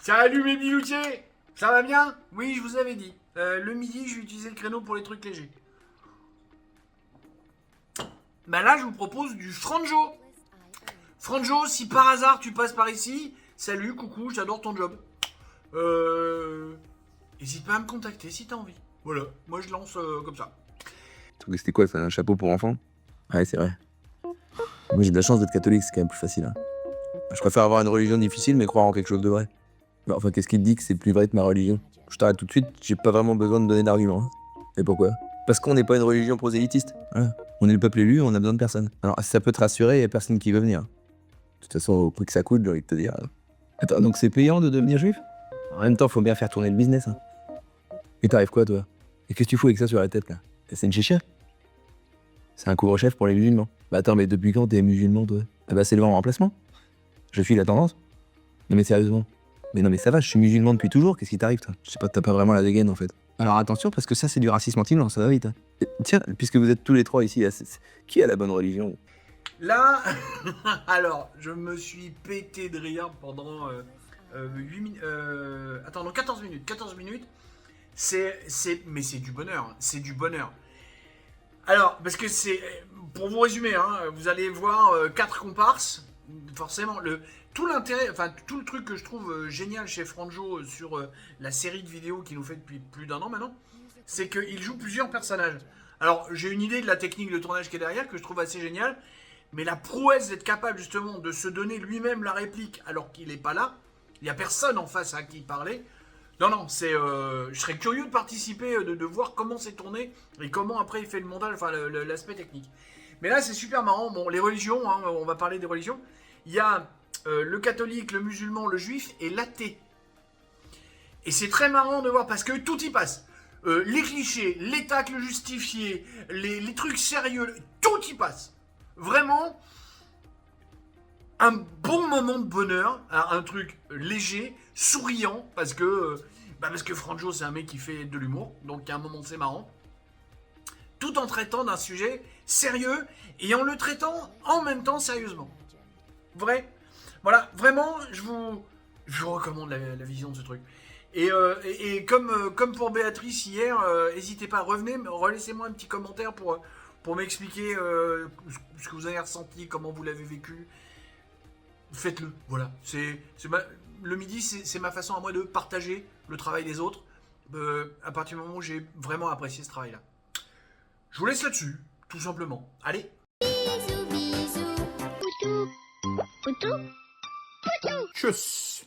Salut mes bijoutiers. Ça va bien? Oui, je vous avais dit. Le midi, je vais utiliser le créneau pour les trucs légers. Bah là, je vous propose du Franjo. Franjo, si par hasard tu passes par ici, salut, coucou, j'adore ton job. Hésite pas à me contacter si t'as envie. Voilà, moi je lance comme ça. C'était quoi, ça, un chapeau pour enfants? Ouais, c'est vrai. Moi, j'ai de la chance d'être catholique, c'est quand même plus facile. Hein. Je préfère avoir une religion difficile, mais croire en quelque chose de vrai. Bah, enfin, qu'est-ce qui te dit que c'est plus vrai que ma religion? Je t'arrête tout de suite, j'ai pas vraiment besoin de donner d'arguments. Hein. Et pourquoi? Parce qu'on n'est pas une religion prosélytiste. Voilà. On est le peuple élu, on a besoin de personne. Alors, si ça peut te rassurer, il y a personne qui veut venir. De toute façon, au prix que ça coûte, j'ai envie de te dire. Attends, donc c'est payant de devenir juif? En même temps, faut bien faire tourner le business. Hein. Et t'arrives quoi, toi? Et qu'est-ce que tu fous avec ça sur la tête, là? C'est une chicha? C'est un couvre-chef pour les musulmans. Bah attends, mais depuis quand t'es musulman, toi? Ah bah c'est le vent en remplacement. Je suis la tendance. Non mais sérieusement. Mais non mais ça va, je suis musulman depuis toujours, qu'est-ce qui t'arrive, toi? Je sais pas, t'as pas vraiment la dégaine, en fait. Alors attention, parce que ça, c'est du racisme anti-blanc, ça va vite. Hein. Et, tiens, puisque vous êtes tous les trois ici, là, qui a la bonne religion? Là, alors, je me suis pété de rire pendant 8 minutes. Attends, non, 14 minutes. 14 minutes, mais c'est du bonheur. Hein, c'est du bonheur. Alors, parce que c'est. Pour vous résumer, hein, vous allez voir 4 comparses. Forcément, tout l'intérêt, enfin, tout le truc que je trouve génial chez Franjo sur la série de vidéos qu'il nous fait depuis plus d'un an maintenant, c'est qu'il joue plusieurs personnages. Alors, j'ai une idée de la technique de tournage qui est derrière, que je trouve assez géniale, mais la prouesse d'être capable justement de se donner lui-même la réplique alors qu'il n'est pas là, il n'y a personne en face à qui parler. Non, non, c'est. Je serais curieux de participer, de voir comment c'est tourné et comment après il fait le montage, enfin l'aspect technique. Mais là, c'est super marrant. Bon, les religions, hein, on va parler des religions. Il y a le catholique, le musulman, le juif et l'athée. Et c'est très marrant de voir parce que tout y passe. Les clichés, les tacles justifiés, les trucs sérieux, tout y passe. Vraiment, un bon moment de bonheur, un truc léger, souriant, parce que Franjo c'est un mec qui fait de l'humour, donc à un moment c'est marrant, tout en traitant d'un sujet sérieux et en le traitant en même temps sérieusement. Vrai. Voilà, vraiment, je vous recommande la vision de ce truc. Et comme pour Béatrice hier, n'hésitez pas, revenez, relaissez-moi un petit commentaire pour m'expliquer ce que vous avez ressenti, comment vous l'avez vécu. Faites-le, voilà. Le midi, c'est ma façon à moi de partager le travail des autres, à partir du moment où j'ai vraiment apprécié ce travail-là. Je vous laisse là-dessus, tout simplement. Allez. Bisous, bisous. Poutou. Poutou. Poutou. Tchuss.